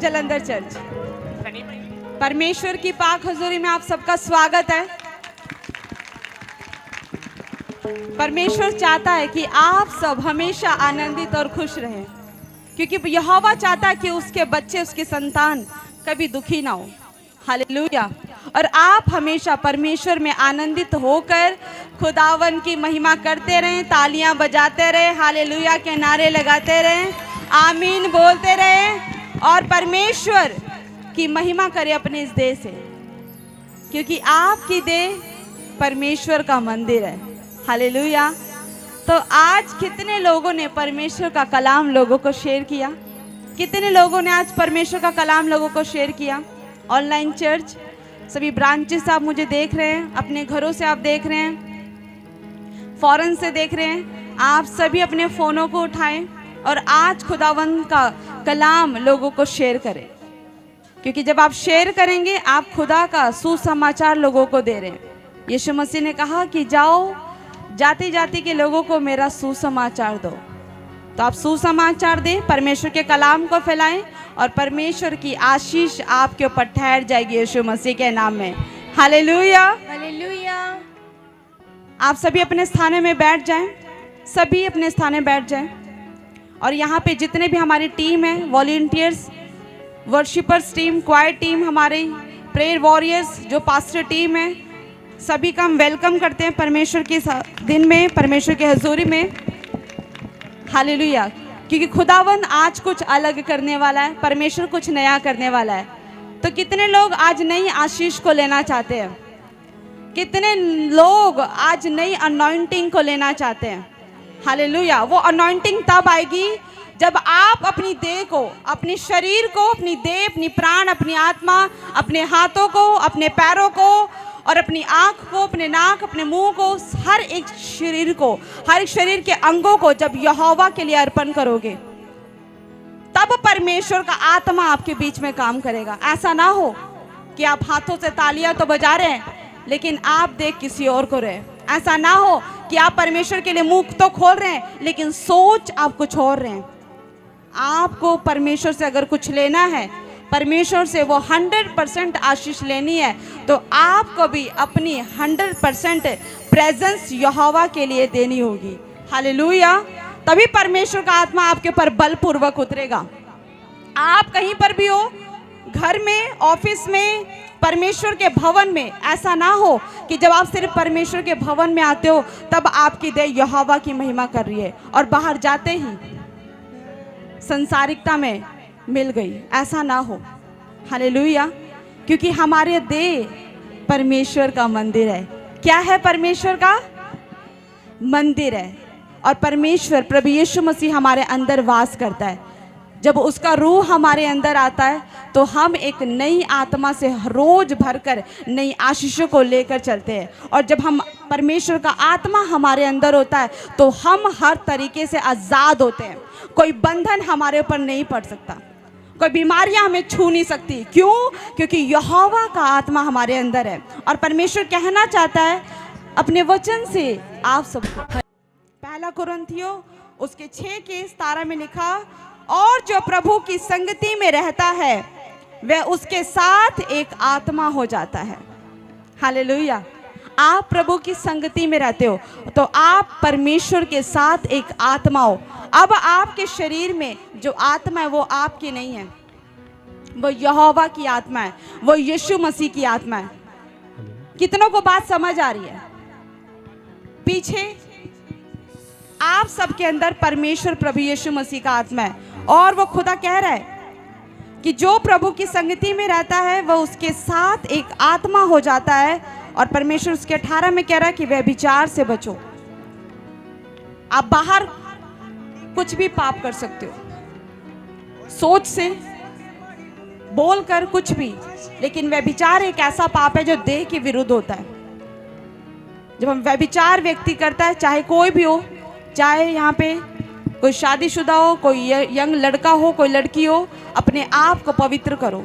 Jalandhar church. परमेश्वर की पाक हजूरी में आप सबका स्वागत है। परमेश्वर चाहता है कि आप सब हमेशा आनंदित और खुश रहें, क्योंकि यहोवा चाहता है कि उसके बच्चे, उसकी संतान कभी दुखी ना हो। हालेलुया। और आप हमेशा परमेश्वर में आनंदित होकर खुदावन की महिमा करते रहें, तालियां बजाते रहें, हालेलुया के नारे लगाते रहें, आमीन बोलते रहें और परमेश्वर की महिमा करें अपने इस देह से, क्योंकि आपकी देह परमेश्वर का मंदिर है। हालेलुया। तो आज कितने लोगों ने परमेश्वर का कलाम लोगों को शेयर किया? कितने लोगों ने आज परमेश्वर का कलाम लोगों को शेयर किया? ऑनलाइन चर्च, सभी ब्रांचेस आप मुझे देख रहे हैं, अपने घरों से आप देख रहे हैं, फॉरेन से देख रहे हैं, आप सभी अपने फ़ोनों को उठाएं और आज खुदावंद का कलाम लोगों को शेयर करें, क्योंकि जब आप शेयर करेंगे आप खुदा का सुसमाचार लोगों को दे रहे हैं। यीशु मसीह ने कहा कि जाओ, जाति जाति के लोगों को मेरा सुसमाचार दो। तो आप सुसमाचार दें, परमेश्वर के कलाम को फैलाएं और परमेश्वर की आशीष आपके ऊपर ठहर जाएगी यीशु मसीह के नाम में। Hallelujah, hallelujah. आप सभी अपने स्थान में बैठ जाएं, सभी अपने स्थान में बैठ जाएं। और यहाँ पे जितने भी हमारी टीम है, volunteers, worshippers team, choir team, हमारे प्रेयर वॉरियर्स, जो पास्टर टीम है, सभी का हम वेलकम करते हैं परमेश्वर के दिन में, परमेश्वर के हजूरी में। हालेलुया। क्योंकि खुदावंद आज कुछ अलग करने वाला है, परमेश्वर कुछ नया करने वाला है। तो कितने लोग आज नई आशीष को लेना चाहते हैं? कितने लोग आज नई अनॉइंटिंग को लेना चाहते हैं? हालेलुया। वो अनॉइंटिंग तब आएगी जब आप अपनी देह को, अपने शरीर को, अपनी देह, अपनी प्राण, अपनी आत्मा, अपने हाथों को, अपने पैरों को और अपनी आँख को, अपने नाक, अपने मुंह को, हर एक शरीर को, हर एक शरीर के अंगों को जब यहोवा के लिए अर्पण करोगे, तब परमेश्वर का आत्मा आपके बीच में काम करेगा। ऐसा ना हो कि आप हाथों से तालियां तो बजा रहे हैं लेकिन आप देख किसी और को रहे। ऐसा ना हो कि आप परमेश्वर के लिए मुंह तो खोल रहे हैं लेकिन सोच आप कुछ और रहे हैं। आपको परमेश्वर से अगर कुछ लेना है, परमेश्वर से वो 100% आशीष लेनी है, तो आपको भी अपनी 100% प्रेजेंस यहोवा के लिए देनी होगी। हालेलुया। तभी परमेश्वर का आत्मा आपके ऊपर बलपूर्वक उतरेगा। आप कहीं पर भी हो, घर में, ऑफिस में, परमेश्वर के भवन में, ऐसा ना हो कि जब आप सिर्फ परमेश्वर के भवन में आते हो तब आपकी देह यहोवा की महिमा कर रही है और बाहर जाते ही संसारिकता में मिल गई। ऐसा ना हो। हालेलुया। क्योंकि हमारे देह परमेश्वर का मंदिर है। क्या है? परमेश्वर का मंदिर है। और परमेश्वर प्रभु यीशु मसीह हमारे अंदर वास करता है। जब उसका रूह हमारे अंदर आता है तो हम एक नई आत्मा से रोज भरकर नई आशीषों को लेकर चलते हैं। और जब हम परमेश्वर का आत्मा हमारे अंदर होता है तो हम हर तरीके से आज़ाद होते हैं। कोई बंधन हमारे ऊपर नहीं पड़ सकता, कोई बीमारियां हमें छू नहीं सकती। क्यों? क्योंकि यहोवा का आत्मा हमारे अंदर है। और परमेश्वर कहना चाहता है अपने वचन से आप सबको, पहला कुरिन्थियों उसके 6:17 में लिखा, और जो प्रभु की संगति में रहता है वह उसके साथ एक आत्मा हो जाता है। हालेलुया। आप प्रभु की संगति में रहते हो तो आप परमेश्वर के साथ एक आत्मा हो। अब आपके शरीर में जो आत्मा है वो आपकी नहीं है, वो यहोवा की आत्मा है, वो यीशु मसीह की आत्मा है। कितनों को बात समझ आ रही है? पीछे आप सबके अंदर परमेश्वर प्रभु यीशु मसीह का आत्मा है और वो खुदा कह रहा है कि जो प्रभु की संगति में रहता है वह उसके साथ एक आत्मा हो जाता है। और परमेश्वर उसके 18 में कह रहा है कि व्यभिचार से बचो। आप बाहर कुछ भी पाप कर सकते हो, सोच से, बोल कर, कुछ भी, लेकिन व्यभिचार एक ऐसा पाप है जो देह के विरुद्ध होता है। जब हम व्यभिचार व्यक्ति करता है, चाहे कोई भी हो, चाहे यहाँ पे कोई शादीशुदा हो, कोई यंग लड़का हो, कोई लड़की हो, अपने आप को पवित्र करो।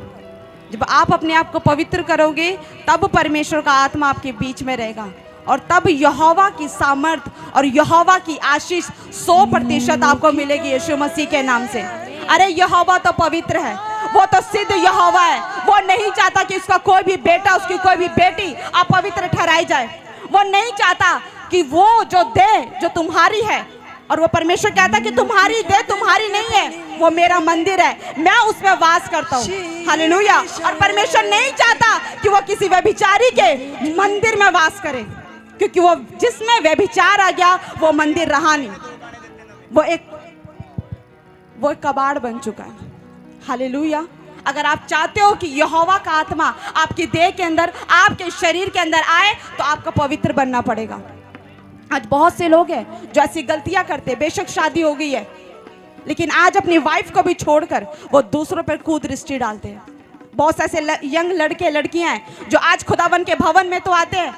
जब आप अपने आप को पवित्र करोगे तब परमेश्वर का आत्मा आपके बीच में रहेगा और तब यहोवा की सामर्थ और यहोवा की आशीष 100% आपको मिलेगी यीशु मसीह के नाम से। अरे यहोवा तो पवित्र है, वो तो सिद्ध यहोवा है। वो नहीं चाहता कि उसका कोई भी बेटा, उसकी कोई भी बेटी अपवित्र ठहराई जाए। वो नहीं चाहता कि वो जो दे जो तुम्हारी है, और वो परमेश्वर कहता कि तुम्हारी दे तुम्हारी नहीं है, वो मेरा मंदिर है, मैं उसमें वास करता हूँ। हालेलुया। और परमेश्वर नहीं चाहता कि वो किसी व्यभिचारी के मंदिर में वास करे, क्योंकि वो जिसमें व्यभिचार आ गया वो मंदिर रहा नहीं, वो एक कबाड़ बन चुका है। हालेलुया। अगर आप चाहते हो कि यहोवा का आत्मा आपकी देह के अंदर, आपके शरीर के अंदर आए, तो आपको पवित्र बनना पड़ेगा। आज बहुत से लोग हैं जो ऐसी गलतियां करते हैं। बेशक शादी हो गई है, लेकिन आज अपनी वाइफ को भी छोड़कर वो दूसरों पर कुदृष्टि डालते हैं। बहुत से ऐसे यंग लड़के लड़कियां हैं जो आज खुदावन के भवन में तो आते हैं,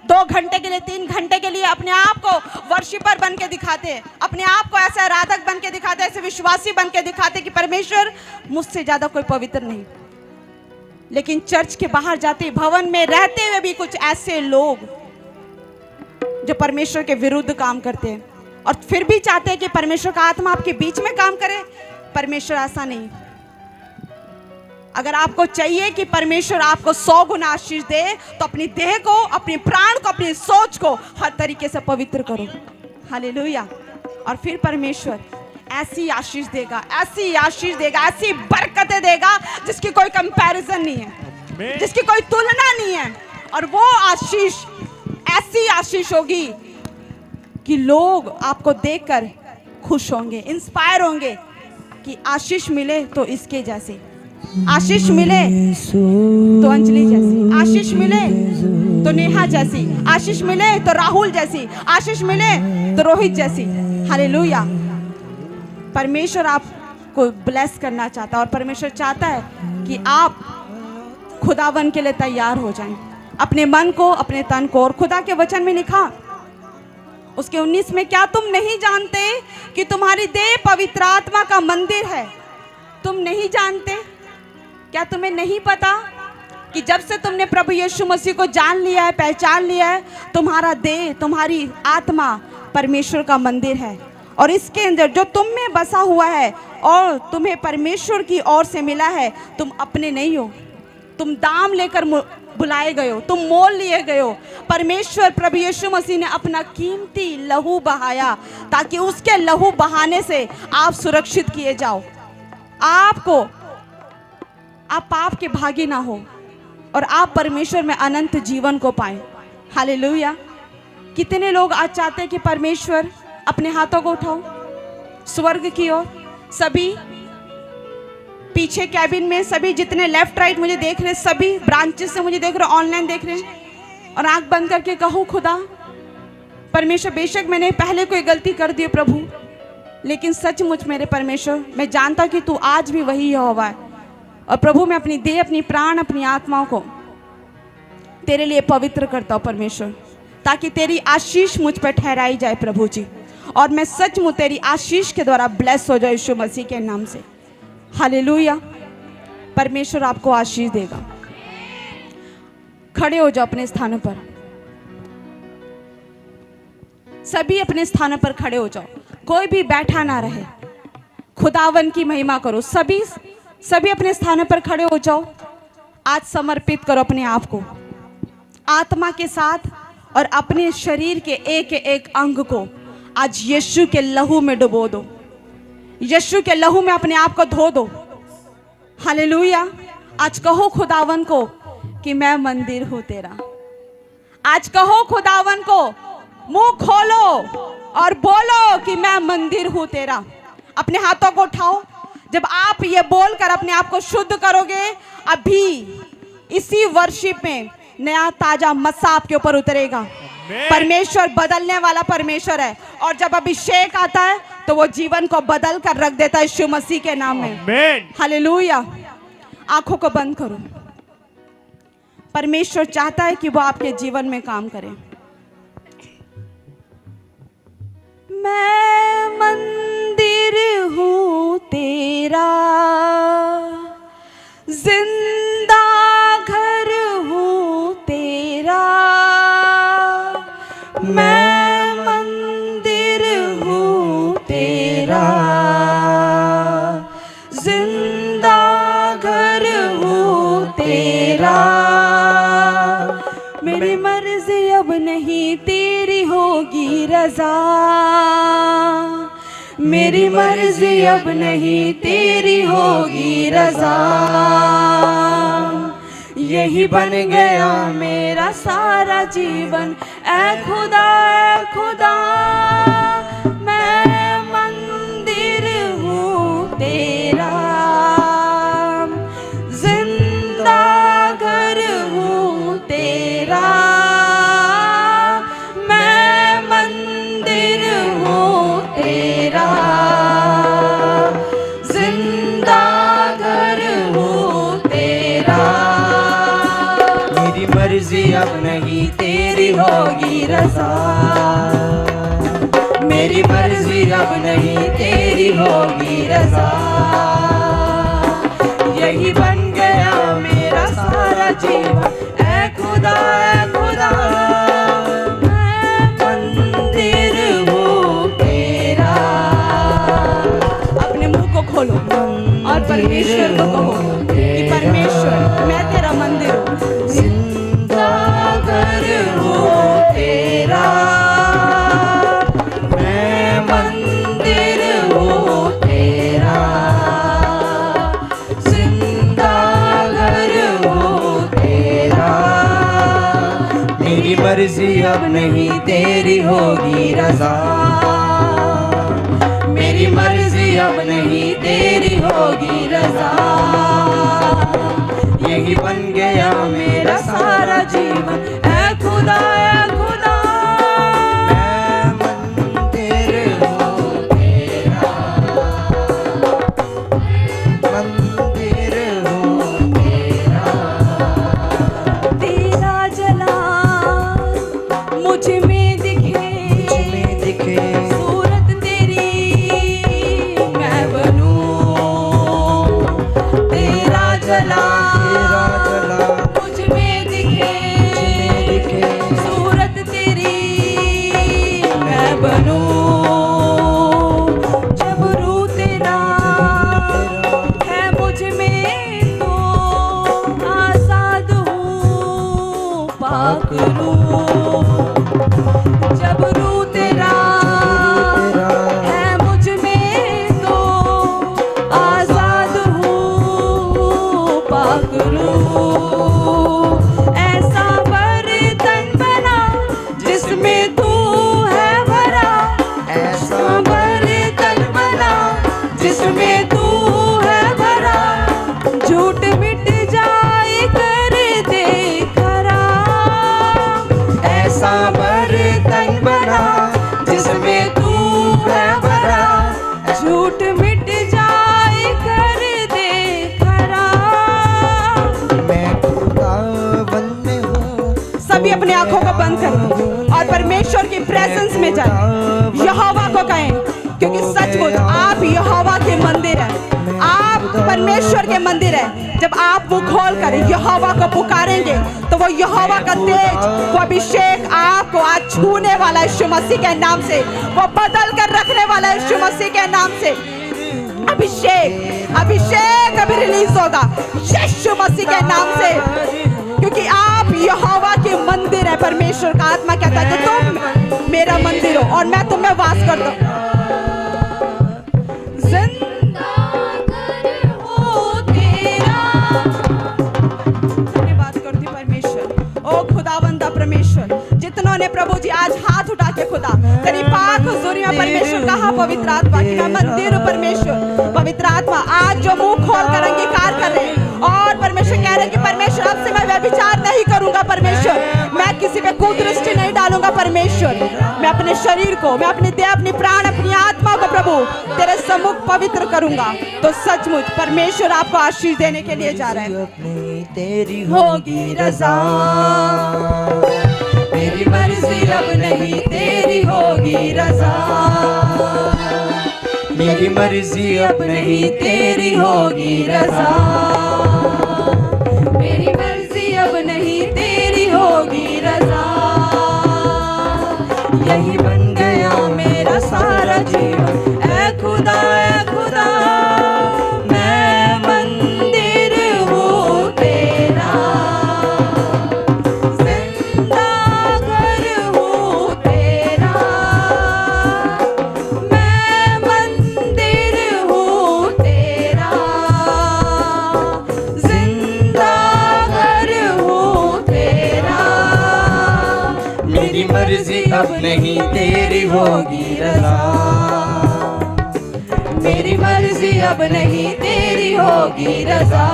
2 घंटे के लिए 3 घंटे के लिए अपने आप को वर्शिपर बन के दिखाते हैं, अपने आप को ऐसा आराधक बन के दिखाते हैं, ऐसे विश्वासी बन के दिखाते हैं कि परमेश्वर मुझसे ज्यादा कोई पवित्र नहीं। लेकिन चर्च के बाहर जाते, भवन में रहते हुए भी कुछ ऐसे लोग जो परमेश्वर के विरुद्ध काम करते हैं, और फिर भी चाहते हैं कि परमेश्वर का आत्मा आपके बीच में काम करे। परमेश्वर ऐसा नहीं। अगर आपको चाहिए कि परमेश्वर आपको 100 गुना आशीष दे, तो अपनी देह को, अपने प्राण को, अपनी सोच को हर तरीके से पवित्र करो। हालेलुया। और फिर परमेश्वर ऐसी आशीष देगा, ऐसी आशीष देगा, ऐसी बरकतें देगा जिसकी कोई कंपैरिजन नहीं है, जिसकी कोई तुलना नहीं है। और वो आशीष ऐसी आशीष होगी कि लोग आपको देखकर खुश होंगे, इंस्पायर होंगे कि आशीष मिले तो इसके जैसे, आशीष मिले तो अंजलि जैसी, आशीष मिले तो नेहा जैसी, आशीष मिले तो राहुल जैसी, आशीष मिले तो रोहित जैसी। हालेलुया। परमेश्वर आपको ब्लेस करना चाहता है, और परमेश्वर चाहता है कि आप खुदावन के लिए तैयार हो जाएं, अपने मन को, अपने तन को। और खुदा के वचन में लिखा उसके 19 में, क्या तुम नहीं जानते कि तुम्हारी देह पवित्र आत्मा का मंदिर है? तुम नहीं जानते? क्या तुम्हें नहीं पता कि जब से तुमने प्रभु यीशु मसीह को जान लिया है, पहचान लिया है, तुम्हारा देह, तुम्हारी आत्मा परमेश्वर का मंदिर है, और इसके अंदर जो तुम में बसा हुआ है और तुम्हें परमेश्वर की ओर से मिला है। तुम अपने नहीं हो, तुम दाम लेकर बुलाए गए हो, तुम मोल लिए गए हो। परमेश्वर प्रभु यीशु मसीह ने अपना कीमती लहू बहाया ताकि उसके लहू बहाने से आप सुरक्षित किए जाओ, आप पाप के भागी ना हो, और आप परमेश्वर में अनंत जीवन को पाए। हालेलुया। कितने लोग आज चाहते हैं कि परमेश्वर, अपने हाथों को उठाओ स्वर्ग की ओर। सभी पीछे कैबिन में, सभी जितने लेफ्ट राइट मुझे देख रहे, सभी ब्रांचेस से मुझे देख रहे, ऑनलाइन देख रहे, और आंख बंद करके कहो, खुदा परमेश्वर, बेशक मैंने पहले कोई गलती कर दी प्रभु, लेकिन सचमुच मेरे परमेश्वर, मैं जानता कि तू आज भी वही यहोवा है। और प्रभु, मैं अपनी देह, अपनी प्राण, अपनी आत्माओं को तेरे लिए पवित्र करता हूँ परमेश्वर, ताकि तेरी आशीष मुझ पर ठहराई जाए प्रभु जी, और मैं सचमुच तेरी आशीष के द्वारा ब्लेस हो जाए यीशु मसीह के नाम से। हालेलुया। परमेश्वर आपको आशीष देगा। खड़े हो जाओ अपने स्थानों पर, सभी अपने स्थानों पर खड़े हो जाओ, कोई भी बैठा ना रहे। खुदावन की महिमा करो। सभी अपने स्थानों पर खड़े हो जाओ। आज समर्पित करो अपने आप को आत्मा के साथ, और अपने शरीर के एक एक अंग को आज यीशु के लहू में डुबो दो, यीशु के लहू में अपने आप को धो दो। हालेलुया। आज कहो खुदावन को कि मैं मंदिर हूं तेरा। आज कहो खुदावन को, मुंह खोलो और बोलो कि मैं मंदिर हूं तेरा। अपने हाथों को उठाओ। जब आप ये बोलकर अपने आप को शुद्ध करोगे, अभी इसी वर्शिप में नया ताजा मस्सा आपके ऊपर उतरेगा। परमेश्वर बदलने वाला परमेश्वर है, और जब अभिषेक आता है तो वो जीवन को बदल कर रख देता है यीशु मसीह के नाम में। हालेलुया। आंखों को बंद करो। परमेश्वर चाहता है कि वो आपके जीवन में काम करे। मैं मंदिर हूँ तेरा, जिंदा घर हूँ तेरा। मैं मंदिर हूँ तेरा, जिंदा तेरा। मेरी मर्जी अब नहीं तेरी होगी रजा, मेरी मर्जी अब नहीं तेरी होगी रजा। यही बन गया मेरा सारा जीवन, ऐ खुदा ऐ खुदा मैं मंदिर हूँ तेरा, जिंदा घर हूँ तेरा, मैं मंदिर हूँ तेरा, जिंदा घर हूँ तेरा। मेरी मर्जी अब नहीं तेरी होगी रजा, मेरी मर्जी अब नहीं तेरी होगी रजा। यही बन गया मेरा सारा जीवन, ऐ खुदा मैं मंदिर हूँ तेरा। अपने मुंह को खोलो और परमेश्वर को कहो कि परमेश्वर मैं तेरा मंदिर हूँ, जिंदा घर हूँ तेरा, मैं मंदिर हूँ तेरा, जिंदा घर हूँ तेरा। मेरी मर्जी अब नहीं तेरी होगी रजा, मेरी मर्जी अब नहीं तेरी होगी रजा। यही बन गया मेरा सारा जीवन, ऐ खुदा मैं मंदिर हूँ तेरा, मंदिर हूँ तेरा। तेरा जला मुझ में दिखे, सूरत तेरी मैं बनूं। तेरा जला मुझ में दिखे, सूरत तेरी मैं बनूं। जब रूह तेरा है मुझ में तो आजाद हूँ पाक रूह। जब रूह तेरा है मुझ में तो आजाद हूँ पाक रूह। ऐसा बर्तन बना जिसमें तू है भरा, ऐसा बर्तन बना जिसमें तू है भरा। झूठ मिट जाए कर दे खरा, ऐसा बर्तन बना जिसमें तू है भरा। झूठ मिट जाए कर दे खरा। मैं खुदावन में हूँ। सभी अपने आंखों को बंद करें और परमेश्वर की प्रेजेंस में जाएं। यहोवा को कहें, क्योंकि सचमुच आप यहोवा के मंदिर हैं, आप परमेश्वर के मंदिर हैं। जब आप मुंह खोल कर यहोवा को पुकारेंगे तो वो यहोवा का तेज, वो अभिषेक आपको आज छूने वाला यीशु मसीह के नाम से, वो बदल कर रखने वाला यीशु मसीह के नाम से। अभिषेक अभी रिलीज होगा यीशु मसीह के नाम से, क्योंकि आप यहोवा के मंदिर है। परमेश्वर का आत्मा कहता है कि तुम मेरा मंदिर हो और मैं तुम्हें वास करता हूं। जितनों ने प्रभु जी आज हाथ उठा के खुदा तेरी पाक हुजूरी में परमेश्वर कहा, पवित्र आत्मा की मैं मंदिर हूं। परमेश्वर पवित्र आत्मा आज जो मुंह खोल कर अंगीकार कर रहे हैं और परमेश्वर कह रहे हैं कि परमेश्वर अब से मैं व्यभिचार नहीं करूंगा। परमेश्वर मैं किसी पे कुदृष्टि नहीं डालूंगा। परमेश्वर मैं अपने शरीर को, मैं अपनी देह, अपनी प्राण, अपनी आत्मा को प्रभु तेरे सम्मुख पवित्र करूंगा। तो सचमुच परमेश्वर आपको आशीष देने के लिए जा रहा है। तेरी होगी रजा, मेरी मर्जी अब नहीं तेरी होगी रजा, मेरी मर्जी अब नहीं तेरी होगी रजा, मेरी मर्जी अब नहीं तेरी होगी रजा। यही बन गया मेरा सारा जीवन, ऐ खुदा मैं मंदिर हूँ तेरा। अब नहीं तेरी होगी रजा, मेरी मर्जी अब नहीं तेरी होगी रजा।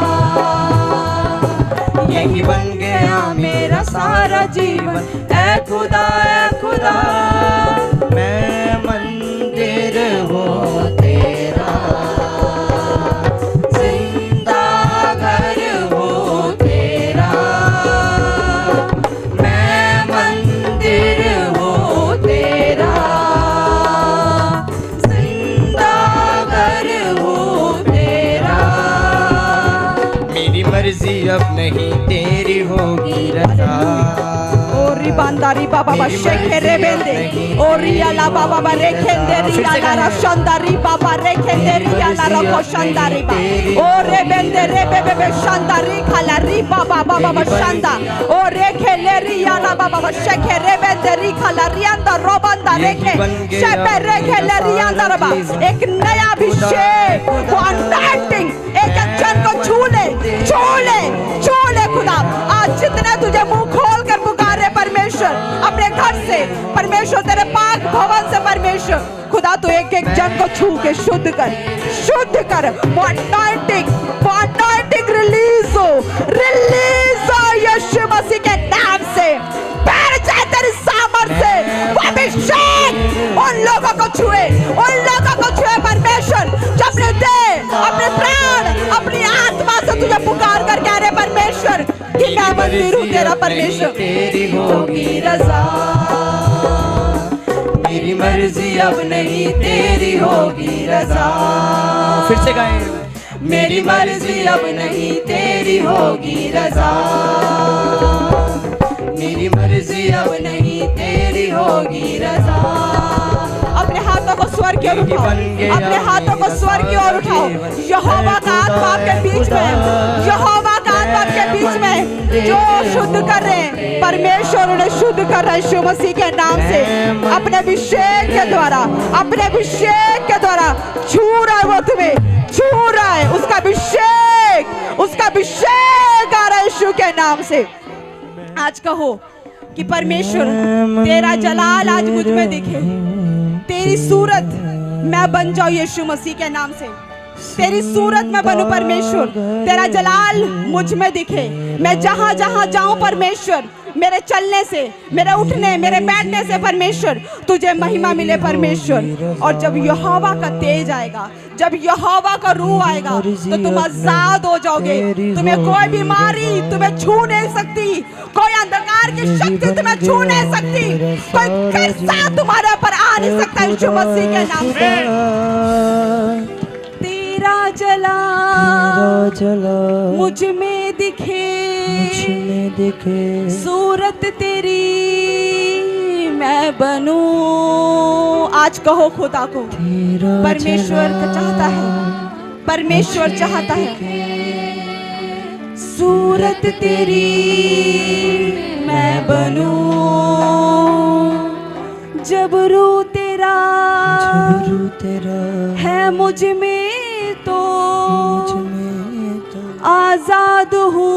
यही बन गया मेरा सारा जीवन, ऐ खुदा मैं मंदिर हूँ तेरा, जिंदा घर हूँ तेरा, मैं मंदिर हूँ तेरा, जिंदा घर हूँ तेरा। मेरी मर्जी अब नहीं तेरी होगी रजा, ओरी बांदारी बाबा शेखे रे बेंदे, ओरी अला बाबा रे खेंदेरी अला रशंदारी बाबा रे खेंदेरी अला रखो शंदारी बा, ओरे बेंदे रे बेबे शंदारी खाला री बाबा बाबा शंदा, ओरे खेलेरी अला बाबा शेखे रे बेंदेरी खाला री अंदर रोबंदा रे खे शेपे रे खेलेरी अंदर बा। एक नया अभिषेक वो अनॉइंटिंग एक जन को छू ले खुदा। आज जितने तुझे मुंह खोल कर पुकारे परमेश्वर अपने घर से, परमेश्वर तेरे पाक भवन से, परमेश्वर खुदा तू एक एक जन को छू के शुद्ध कर। वो अनॉइंटिंग रिलीज हो यीशु मसीह के नाम से। पैर जाए तेरी सामर्थ से, वो अभिषेक उन लोगों को छुए परमेश्वर जो अपने देह, अपने प्राण, अपनी आत्मा से तुझे पुकार कर कह रहे परमेश्वर कि मैं मंदिर हूँ तेरा परमेश्वर, तेरी होगी रजा, मेरी मर्जी अब नहीं तेरी होगी रजा। फिर से गाएं, मेरी मर्जी अब नहीं तेरी होगी रजा, मेरी मर्जी अब नहीं तेरी होगी रजा। अपने हाथों को स्वर की ओर उठाओ, अपने हाथों को स्वर की ओर उठाओ। यहोवा का आत्मा आपके बीच में, यहोवा का आत्मा आपके बीच में जो शुद्ध कर रहे हैं, परमेश्वर उन्हें शुद्ध कर रहे हैं यीशु मसीह के नाम से। अपने अभिषेक के द्वारा, अपने अभिषेक के द्वारा छू रहा है, वो तुम्हें छू रहा है। उसका अभिषेक आ रहा है यीशु के नाम से। आज कहो कि परमेश्वर तेरा जलाल आज मुझ में दिखे, तेरी सूरत मैं बन जाऊं यीशु मसीह के नाम से। तेरी सूरत में बनूं परमेश्वर, तेरा जलाल मुझ में दिखे। मैं जहां जहां जाऊं परमेश्वर, मेरे चलने से, मेरे उठने, मेरे बैठने से परमेश्वर तुझे महिमा मिले परमेश्वर। और जब यहोवा का तेज आएगा, जब यहोवा का रूह आएगा तो तुम आजाद हो जाओगे। तुम्हें कोई बीमारी तुम्हें छू नहीं सकती, कोई अंधकार की शक्ति तुम्हें छू नहीं सकती, कोई कैसा तुम्हारे ऊपर आ नहीं सकता यीशु मसीह के नाम से। तेरा जला मुझ में दिखे, सूरत तेरी मैं बनूं। आज कहो खुदा को, परमेश्वर का चाहता है, परमेश्वर चाहता है सूरत तेरी मैं बनूं। जब रूह तेरा है मुझ में तो आजाद हूँ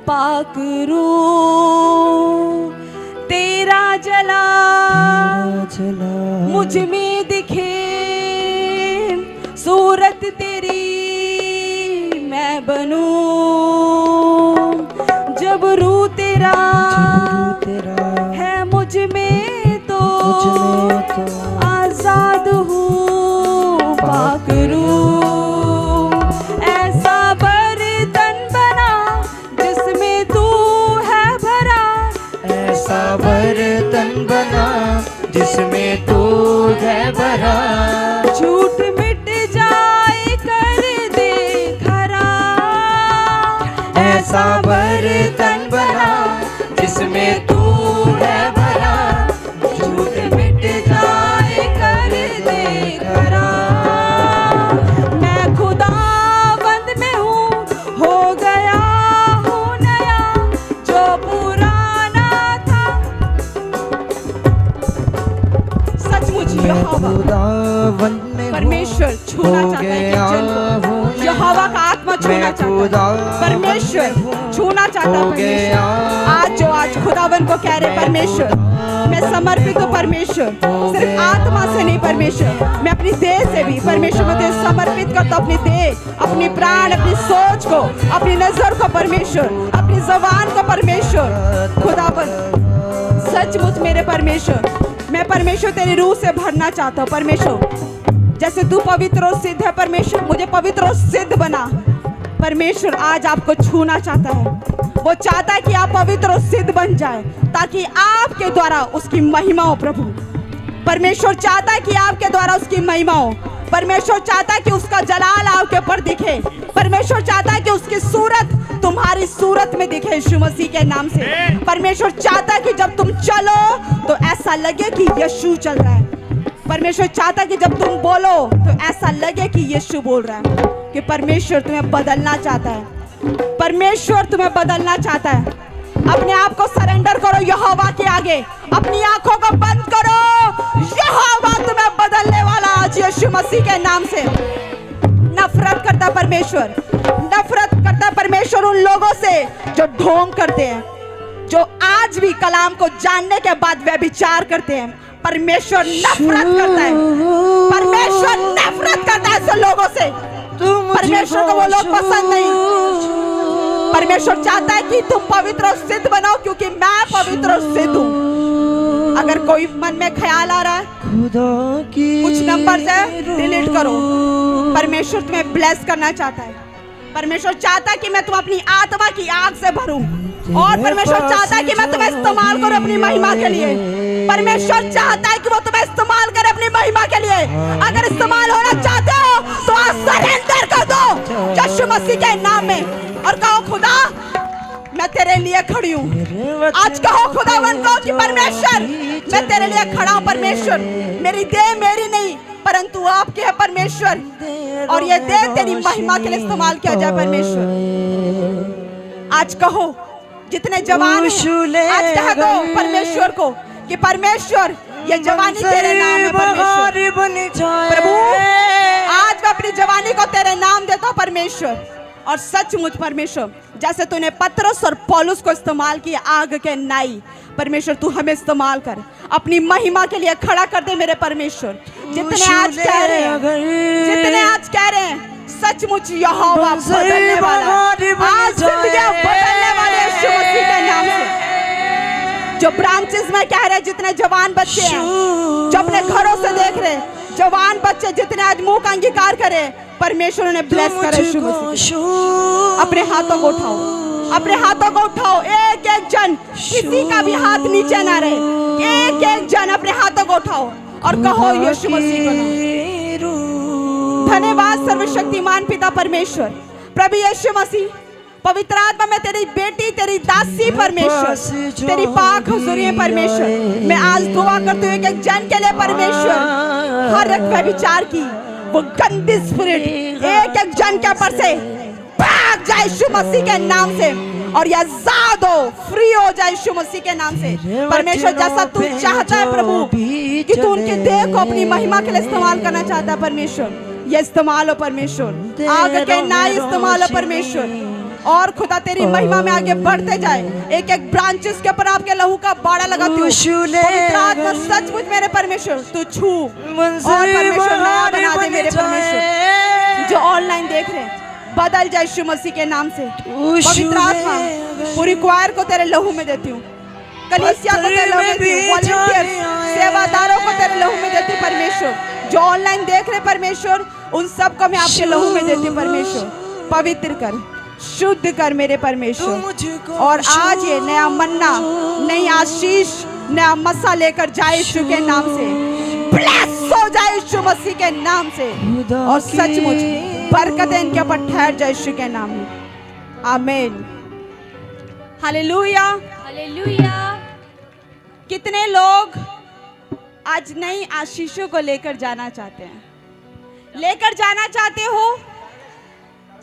पाक रूह। तेरा जला मुझ में दिखे, सूरत तेरी मैं बनूं। जब रूह तेरा है मुझ में तो आजाद हूँ पाक रूह। ऐसा बर्तन बना जिसमें तू है भरा, ऐसा बर्तन बना जिसमें तू है भरा। झूठ मिट जाए कर दे खरा, ऐसा बर्तन बना जिसमें तू है भरा। झूठ मिट जाए कर दे खरा। मैं खुदावंद में हूँ, हो गया हूँ नया, जो पुराना था सचमुच यहोवा परमेश्वर छूना चाहता है जन को। यहोवा का आत्मा छूना चाहता है, परमेश्वर छूना चाहता है परमेश्वर। आज खुदावन को कह रहे परमेश्वर मैं समर्पित हूँ परमेश्वर, सिर्फ आत्मा से नहीं परमेश्वर, मैं अपनी देह से भी परमेश्वर मैं तुझे समर्पित करता हूँ। अपनी देह, अपनी प्राण, अपनी सोच को, अपनी नजर को परमेश्वर, अपनी जबान को परमेश्वर। खुदावन सचमुच मेरे परमेश्वर, मैं परमेश्वर तेरी रूह से भरना चाहता हूँ परमेश्वर। जैसे तू पवित्र और सिद्ध है परमेश्वर, मुझे पवित्र और सिद्ध बना परमेश्वर। आज आपको छूना चाहता है, वो चाहता है कि आप पवित्र और सिद्ध बन जाए ताकि आपके द्वारा उसकी महिमा हो। प्रभु परमेश्वर चाहता है कि आपके द्वारा उसकी महिमा हो। परमेश्वर चाहता है कि उसका जलाल आपके ऊपर दिखे। परमेश्वर चाहता है कि उसकी सूरत तुम्हारी सूरत में दिखे यीशु मसीह के नाम से। परमेश्वर चाहता है कि जब तुम चलो तो ऐसा लगे कि यीशु चल रहा है। परमेश्वर चाहता है कि जब तुम बोलो तो ऐसा लगे कि यीशु बोल रहा है। कि परमेश्वर तुम्हें बदलना चाहता है, परमेश्वर तुम्हें बदलना चाहता है। अपने आप को सरेंडर करो यहोवा के आगे, अपनी आंखों को बंद करो। यहोवा तुम्हें बदलने वाला आज यीशु मसीह के नाम से। नफरत करता परमेश्वर, नफरत करता परमेश्वर उन लोगों से जो ढोंग करते हैं, जो आज भी कलाम को जानने के बाद व्यभिचार करते हैं। परमेश्वर नफरत करता है, परमेश्वर नफरत करता है ऐसे लोगों से। परमेश्वर को वो लोग पसंद नहीं। परमेश्वर चाहता है कि तुम पवित्र और सिद्ध बनाओ, क्योंकि मैं पवित्र और सिद्ध हूँ। अगर कोई मन में ख्याल आ रहा है, कुछ नंबर से डिलीट करो। परमेश्वर तुम्हें ब्लेस करना चाहता है। परमेश्वर चाहता है कि मैं तुम अपनी आत्मा की आग से भरूं, और परमेश्वर चाहता है कि मैं तुम्हें इस्तेमाल करूं अपनी महिमा के लिए। परमेश्वर चाहता है कि वो तुम्हें इस्तेमाल करे अपनी महिमा के लिए। अगर इस्तेमाल होना चाहते हो तो आज सरेंडर कर दो यीशु मसीह के नाम में, और कहो खुदा मैं तेरे लिए खड़ी हूँ। आज कहो खुदावन को कि परमेश्वर मैं तेरे लिए खड़ा हूँ। परमेश्वर मेरी देह मेरी नहीं परंतु आपके है परमेश्वर, और ये देह तेरी महिमा के लिए इस्तेमाल किया जाए परमेश्वर। आज कहो जितने जवान हैं, आज कह दो परमेश्वर को कि परमेश्वर ये जवानी तेरे नाम है परमेश्वर। प्रभु आज मैं अपनी जवानी को तेरे नाम देता हूँ परमेश्वर। और सचमुच परमेश्वर जैसे तूने पतरस और पौलुस को इस्तेमाल किया आग के नाई, परमेश्वर तू हमें इस्तेमाल कर, अपनी महिमा के लिए खड़ा कर दे मेरे परमेश्वर। जितने आज कह रहे हैं, जितने आज कह रहे हैं सचमुच यहोवा बदलने वाला, आज जिंदगियां बदलने वाले यीशु मसीह के नाम से। जो ब्रांचेस में कह रहे, जितने जवान बच्चे हैं जो अपने घरों से देख रहे, जवान बच्चे जितने आज मुंह का अंगीकार करे, परमेश्वर ने ब्लेस करे यीशु मसीह। अपने हाथों को उठाओ, अपने हाथों को उठाओ। एक एक जन, किसी का भी हाथ नीचे ना रहे, एक एक जन अपने हाथों को उठाओ और कहो यीशु मसीह का नाम। धन्यवाद सर्वशक्तिमान पिता परमेश्वर, प्रभु यीशु मसीह, पवित्र आत्मा में तेरी बेटी, तेरी दासी परमेश्वर, तेरी पाक हुजूरी है परमेश्वर। मैं आज दुआ करती हूँ एक एक जन के लिए परमेश्वर, हर एक व्यभिचार की वो गंदी स्पिरिट एक एक जन के ऊपर से भाग जाए यीशु मसीह के नाम से, और यह आजाद हो, फ्री हो जाए यीशु मसीह के नाम से। परमेश्वर जैसा तू चाहता है प्रभु कि तू उनके देह को अपनी महिमा के लिए इस्तेमाल करना चाहता है परमेश्वर, ये इस्तेमाल हो परमेश्वर। आगे के ना इस्तेमाल हो परमेश्वर, और खुदा तेरी महिमा में आगे बढ़ते जाए। एक एक ब्रांचेस के ऊपर आपके लहू का बाड़ा लगाती हूँ। पवित्र आत्मा सचमुच मेरे परमेश्वर तू छू, और परमेश्वर नया बना दे मेरे परमेश्वर। जो ऑनलाइन देख रहे बदल जाए यीशु मसीह के नाम से। पवित्र आत्मा पूरी क्वायर को तेरे लहू में देती हूँ, कलीसिया को तेरे लहू में देती हूँ, वॉलंटियर्स सेवादारों को तेरे लहू में देती हूँ परमेश्वर। जो ऑनलाइन देख रहे परमेश्वर उन सबको मैं आपके लहू में देती हूँ परमेश्वर। पवित्र कर, शुद्ध कर मेरे परमेश्वर, और आज ये नया मन्ना, नई आशीष, नया मसा लेकर जाए यीशु के नाम से। ब्लेस हो जाए यीशु मसीह के नाम से, और सचमुच बरकतें इनके ऊपर ठहर जाए यीशु के नाम में। आमीन, हालेलुया, हालेलुया। कितने लोग आज नई आशीषों को लेकर जाना चाहते हैं, लेकर जाना चाहते हो?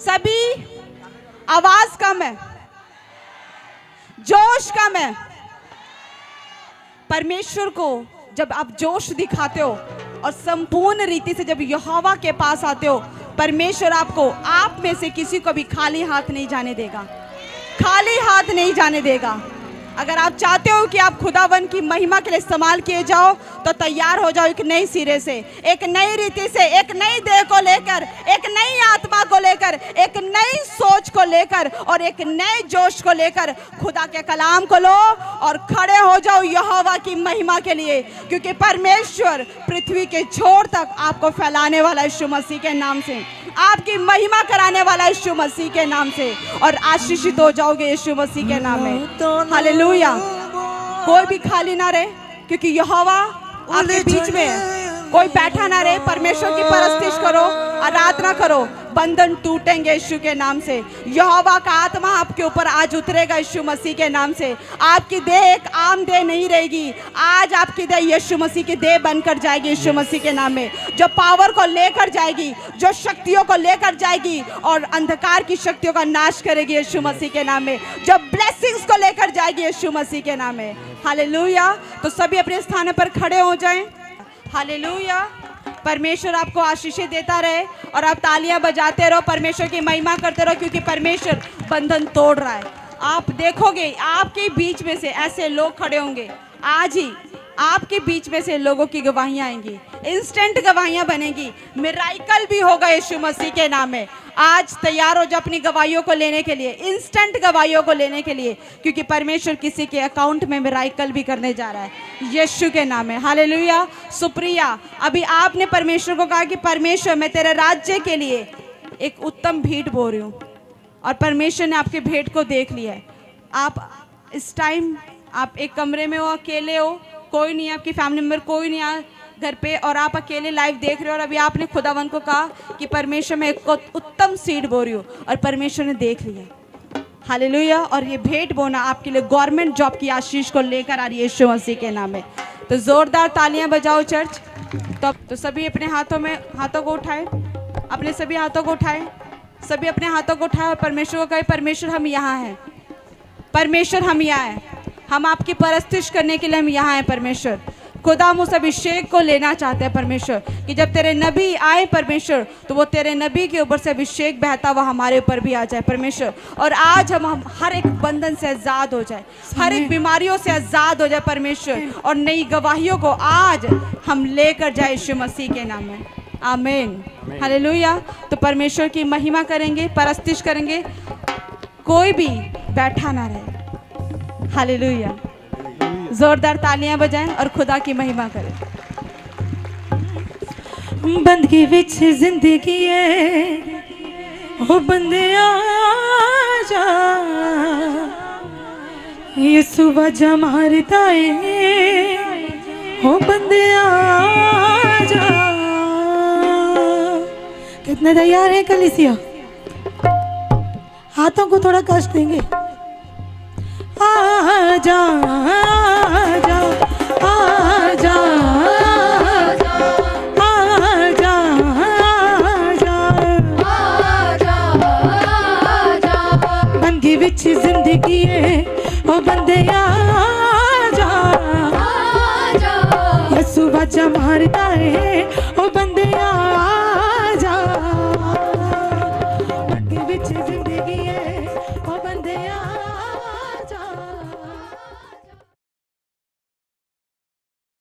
सभी आवाज कम है, जोश कम है। परमेश्वर को जब आप जोश दिखाते हो और संपूर्ण रीति से जब यहोवा के पास आते हो परमेश्वर आपको, आप में से किसी को भी खाली हाथ नहीं जाने देगा, खाली हाथ नहीं जाने देगा। अगर आप चाहते हो कि आप खुदावन की महिमा के लिए इस्तेमाल किए जाओ तो तैयार हो जाओ एक नई सिरे से, एक नई रीति से, एक नई देह को लेकर, एक नई आत्मा को लेकर, एक नई सोच को लेकर और एक नए जोश को लेकर खुदा के कलाम को लो और खड़े हो जाओ यहोवा की महिमा के लिए, क्योंकि परमेश्वर पृथ्वी के छोर तक आपको फैलाने वाला यीशु मसीह के नाम से, आपकी महिमा कराने वाला यीशु मसीह के नाम से, और आशीषित हो जाओगे यीशु मसीह के नाम में। हालेलुया। कोई भी खाली ना रहे, क्योंकि यहोवा आपके बीच में है। कोई बैठा ना रहे, परमेश्वर की परस्तिश करो, आराधना करो, बंधन टूटेंगे यीशु के नाम से। यहोवा का आत्मा आपके ऊपर आज उतरेगा यीशु मसीह के नाम से। आपकी देह एक आम देह नहीं रहेगी, आज आपकी देह यीशु मसीह की देह बनकर जाएगी यीशु मसीह के नाम में, जो पावर को लेकर जाएगी, जो शक्तियों को लेकर जाएगी और अंधकार की शक्तियों का नाश करेगी यीशु मसीह के नाम में, जो ब्लेसिंग्स को लेकर जाएगी यीशु मसीह के नाम में। हालेलुया। तो सभी अपने स्थान पर खड़े हो जाएं। हालेलुया। परमेश्वर आपको आशीषें देता रहे और आप तालियां बजाते रहो, परमेश्वर की महिमा करते रहो, क्योंकि परमेश्वर बंधन तोड़ रहा है। आप देखोगे आपके बीच में से ऐसे लोग खड़े होंगे, आज ही आपके बीच में से लोगों की गवाहियां आएंगी, इंस्टेंट गवाहियां बनेगी, मिराइकल भी होगा यीशु मसीह के नाम में। आज तैयार हो जाओ अपनी गवाहियों को लेने के लिए, इंस्टेंट गवाहियों को लेने के लिए, क्योंकि परमेश्वर किसी के अकाउंट में मिराइकल भी करने जा रहा है यीशु के नाम में। हालेलुया। सुप्रिया, अभी आपने परमेश्वर को कहा कि परमेश्वर मैं तेरे राज्य के लिए एक उत्तम भेंट बो रही हूँ, और परमेश्वर ने आपके भेंट को देख लिया है। आप इस टाइम आप एक कमरे में हो, अकेले हो, कोई नहीं है, आपकी फैमिली मेम्बर कोई नहीं है घर पे, और आप अकेले लाइव देख रहे हो, और अभी आपने खुदावन को कहा कि परमेश्वर मैं एक उत्तम सीड बो रही हूँ, और परमेश्वर ने देख लिया। हालेलुया। और ये भेंट बोना आपके लिए गवर्नमेंट जॉब की आशीष को लेकर आ रही है यीशु मसीह के नाम में। तो जोरदार तालियां बजाओ चर्च। तो सभी अपने हाथों को उठाए, अपने सभी हाथों को उठाए, सभी अपने हाथों को उठाए और परमेश्वर को कहे परमेश्वर हम यहाँ हैं, परमेश्वर हम यहाँ हैं, हम आपकी परस्तिश करने के लिए हम यहाँ हैं। परमेश्वर खुदा हम उस अभिषेक को लेना चाहते हैं परमेश्वर, कि जब तेरे नबी आए परमेश्वर तो वो तेरे नबी के ऊपर से अभिषेक बहता हुआ हमारे ऊपर भी आ जाए परमेश्वर, और आज हम हर एक बंधन से आज़ाद हो जाए, हर एक बीमारियों से आज़ाद हो जाए परमेश्वर, और नई गवाहियों को आज हम लेकर जाए यीशु मसीह के नाम में। आमीन। हालेलुया। तो परमेश्वर की महिमा करेंगे, परस्तिश करेंगे, कोई भी बैठा ना रहे। हालेलुया। जोरदार तालियां बजाएं और खुदा की महिमा करें। बंदगी विच जिंदगी है, ओ बंदे आ जा, यीशु वजह मारता है, ओ बंदे आ जा। कितने तैयार हैं कलीसिया? हाथों को थोड़ा कष्ट देंगे। आजा आजा आजा आजा आजा, बंदगी विच जिंदगी है, ओ बंदे आजा, यीशु वजह मारता है,